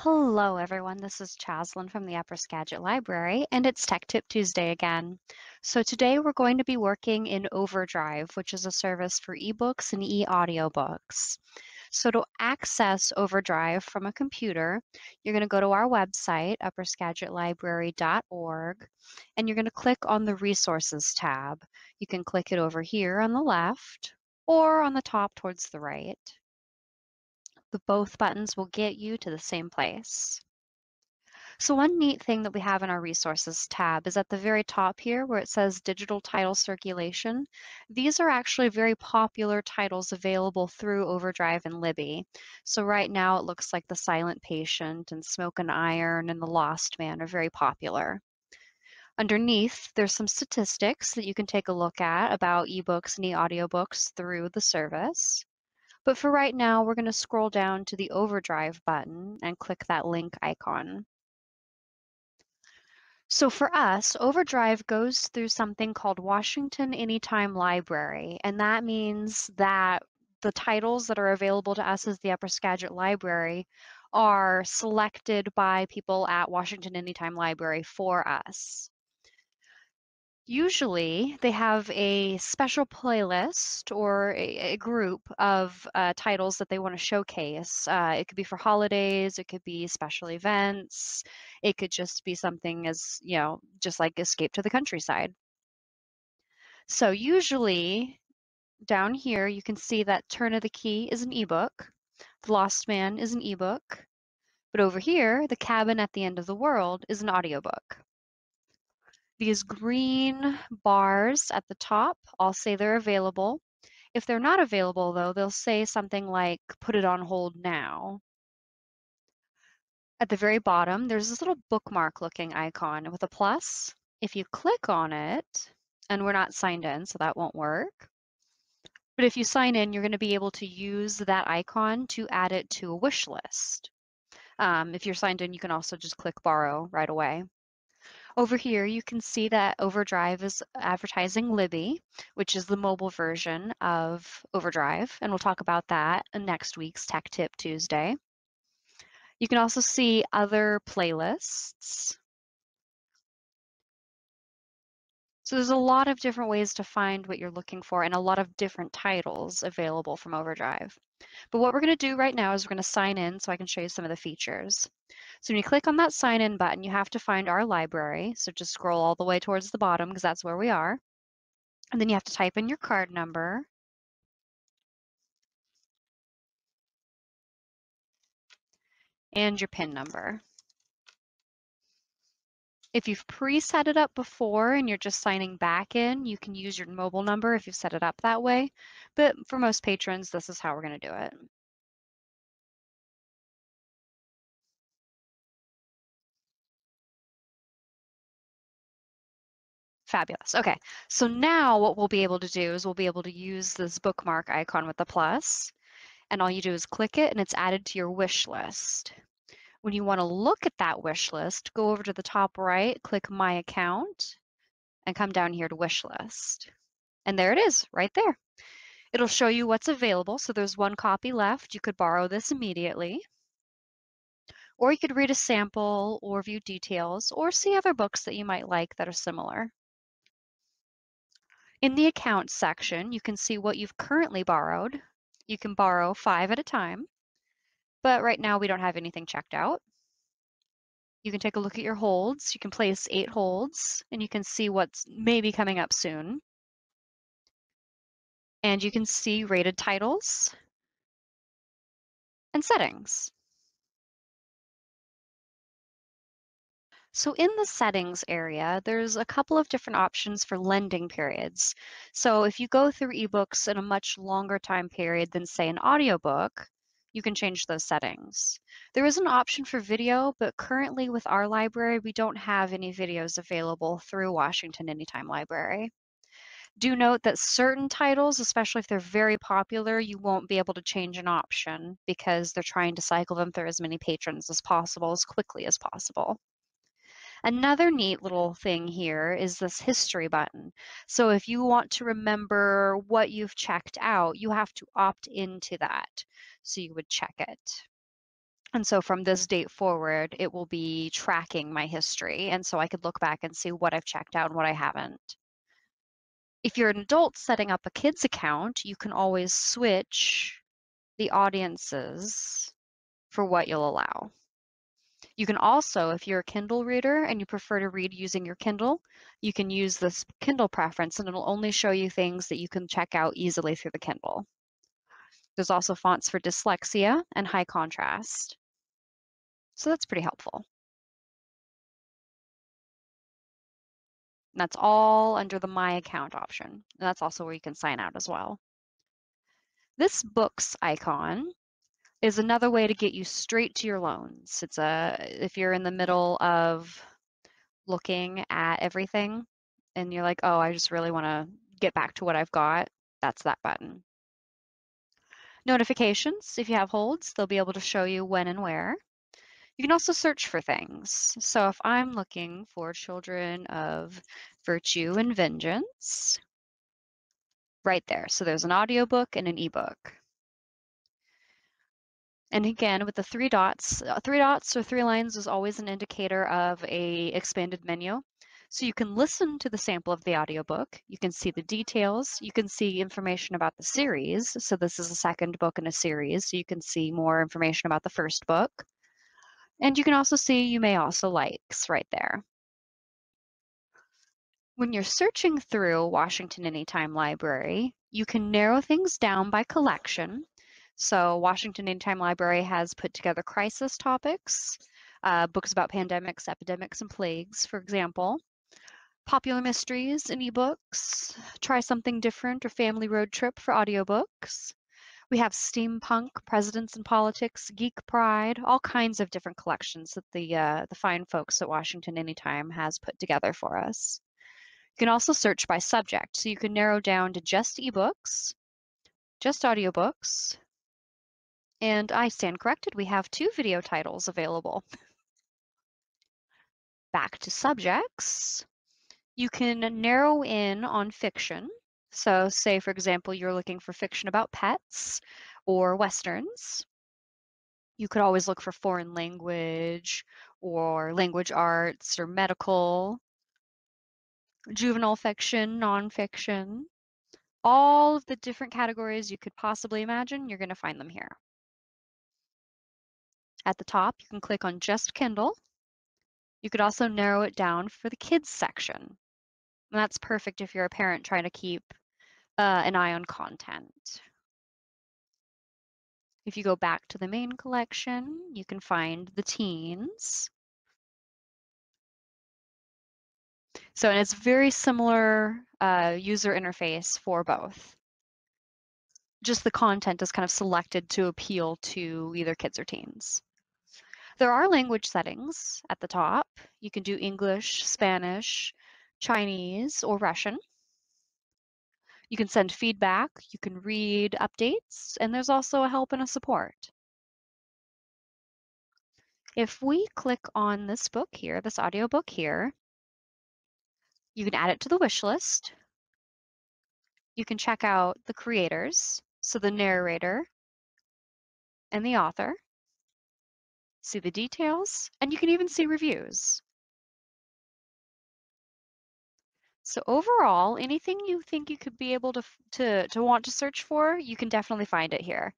Hello, everyone. This is Chazlyn from the Upper Skagit Library, and it's Tech Tip Tuesday again. So today we're going to be working in Overdrive, which is a service for ebooks and e-audiobooks. So to access Overdrive from a computer, you're going to go to our website, upperskagitlibrary.org, and you're going to click on the Resources tab. You can click it over here on the left or on the top towards the right. Both buttons will get you to the same place. So one neat thing that we have in our resources tab is at the very top here where it says digital title circulation. These are actually very popular titles available through Overdrive and Libby. So right now it looks like The Silent Patient and Smoke and Iron and The Lost Man are very popular. Underneath, there's some statistics that you can take a look at about ebooks and e-audiobooks through the service. But for right now, we're going to scroll down to the Overdrive button and click that link icon. So for us, Overdrive goes through something called Washington Anytime Library, and that means that the titles that are available to us as the Upper Skagit Library are selected by people at Washington Anytime Library for us. Usually, they have a special playlist or a group of titles that they want to showcase. It could be for holidays, it could be special events, it could just be something as, just like Escape to the Countryside. So usually, down here, you can see that Turn of the Key is an ebook, The Lost Man is an ebook, but over here, The Cabin at the End of the World is an audiobook. These green bars at the top all say they're available. If they're not available, though, they'll say something like, put it on hold now. At the very bottom, there's this little bookmark looking icon with a plus. If you click on it, and we're not signed in, so that won't work. But if you sign in, you're going to be able to use that icon to add it to a wish list. If you're signed in, you can also just click borrow right away. Over here, you can see that Overdrive is advertising Libby, which is the mobile version of Overdrive, and we'll talk about that in next week's Tech Tip Tuesday. You can also see other playlists. So there's a lot of different ways to find what you're looking for and a lot of different titles available from Overdrive. But what we're going to do right now is we're going to sign in so I can show you some of the features. So when you click on that sign in button, you have to find our library. So just scroll all the way towards the bottom because that's where we are. And then you have to type in your card number. And your PIN number. If you've pre-set it up before and you're just signing back in, you can use your mobile number if you've set it up that way. But for most patrons, this is how we're going to do it. Fabulous. Okay, so now what we'll be able to do is we'll be able to use this bookmark icon with the plus, and all you do is click it and it's added to your wish list. When you want to look at that wish list, go over to the top right, click My Account, and come down here to Wish List. And there it is, right there. It'll show you what's available. So there's one copy left. You could borrow this immediately. Or you could read a sample or view details or see other books that you might like that are similar. In the Accounts section, you can see what you've currently borrowed. You can borrow 5 at a time, but right now we don't have anything checked out. You can take a look at your holds. You can place 8 holds, and you can see what's maybe coming up soon. And you can see rated titles and settings. So in the settings area, there's a couple of different options for lending periods. So if you go through ebooks in a much longer time period than, say, an audiobook, you can change those settings. There is an option for video, but currently with our library, we don't have any videos available through Washington Anytime Library. Do note that certain titles, especially if they're very popular, you won't be able to change an option because they're trying to cycle them through as many patrons as possible, as quickly as possible. Another neat little thing here is this history button. So if you want to remember what you've checked out, you have to opt into that. So you would check it. And so from this date forward, it will be tracking my history. And so I could look back and see what I've checked out and what I haven't. If you're an adult setting up a kids account, you can always switch the audiences for what you'll allow. You can also, if you're a Kindle reader and you prefer to read using your Kindle, you can use this Kindle preference and it'll only show you things that you can check out easily through the Kindle. There's also fonts for dyslexia and high contrast. So that's pretty helpful. And that's all under the My Account option. And that's also where you can sign out as well. This Books icon is another way to get you straight to your loans. If you're in the middle of looking at everything and you're like, oh, I just really want to get back to what I've got, that's that button. Notifications, if you have holds, they'll be able to show you when and where. You can also search for things. So if I'm looking for Children of Virtue and Vengeance, right there. So there's an audiobook and an ebook. And again, with the three dots or three lines is always an indicator of a expanded menu. So you can listen to the sample of the audiobook, you can see the details, you can see information about the series. So this is a second book in a series, so you can see more information about the first book. And you can also see You May Also Likes right there. When you're searching through Washington Anytime Library, you can narrow things down by collection. So Washington Anytime Library has put together crisis topics, books about pandemics, epidemics, and plagues, for example. Popular mysteries and ebooks, Try Something Different or Family Road Trip for audiobooks. We have steampunk, presidents and politics, geek pride, all kinds of different collections that the fine folks at Washington Anytime has put together for us. You can also search by subject, so you can narrow down to just ebooks, just audiobooks, and I stand corrected, we have 2 video titles available. Back to subjects, you can narrow in on fiction. So say, for example, you're looking for fiction about pets or Westerns. You could always look for foreign language or language arts or medical, juvenile fiction, nonfiction. All of the different categories you could possibly imagine, you're going to find them here. At the top, you can click on Just Kindle. You could also narrow it down for the kids section. And that's perfect if you're a parent trying to keep an eye on content. If you go back to the main collection, you can find the teens. So, and it's very similar user interface for both. Just the content is kind of selected to appeal to either kids or teens. There are language settings at the top. You can do English, Spanish, Chinese, or Russian. You can send feedback, you can read updates, and there's also a help and a support. If we click on this book here, this audiobook here, you can add it to the wish list. You can check out the creators, so the narrator and the author, see the details, and you can even see reviews. So overall, anything you think you could be able to want to search for, you can definitely find it here.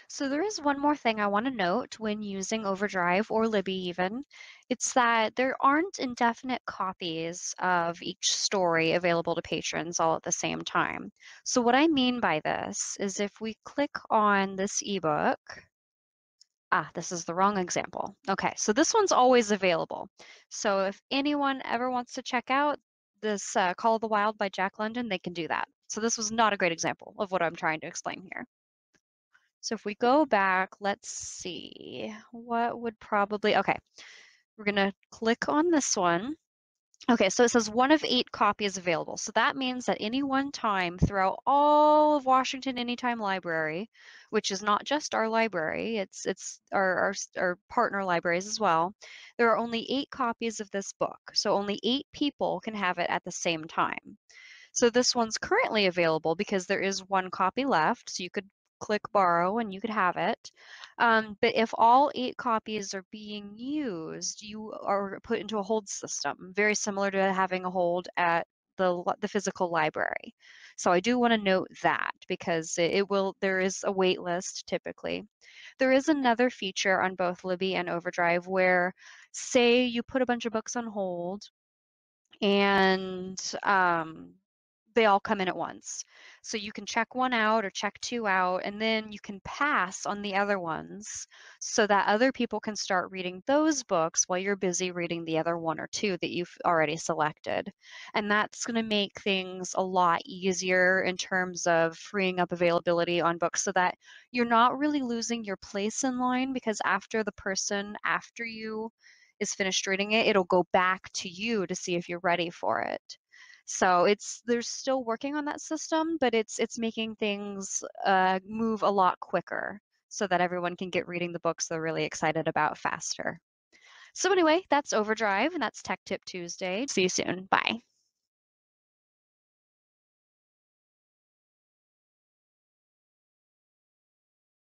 So there is one more thing I want to note when using Overdrive or Libby even. It's that there aren't indefinite copies of each story available to patrons all at the same time. So what I mean by this is if we click on this ebook, this is the wrong example. Okay, so this one's always available. So if anyone ever wants to check out this Call of the Wild by Jack London, they can do that. So this was not a great example of what I'm trying to explain here. So if we go back, let's see, what would probably, okay, we're gonna click on this one. Okay, so it says 1 of 8 copies available. So that means that any one time throughout all of Washington Anytime Library, which is not just our library, it's our partner libraries as well, there are only 8 copies of this book. So only 8 people can have it at the same time. So this one's currently available because there is 1 copy left. So you could click borrow and you could have it. But if all 8 copies are being used, you are put into a hold system, very similar to having a hold at the physical library. So I do want to note that because there is a wait list typically. There is another feature on both Libby and Overdrive where, say you put a bunch of books on hold and they all come in at once. So you can check one out or check two out, and then you can pass on the other ones so that other people can start reading those books while you're busy reading the other one or two that you've already selected. And that's going to make things a lot easier in terms of freeing up availability on books so that you're not really losing your place in line, because after the person after you is finished reading it, it'll go back to you to see if you're ready for it. So they're still working on that system, but it's making things move a lot quicker so that everyone can get reading the books they're really excited about faster. So anyway, that's Overdrive, and that's Tech Tip Tuesday. See you soon. Bye.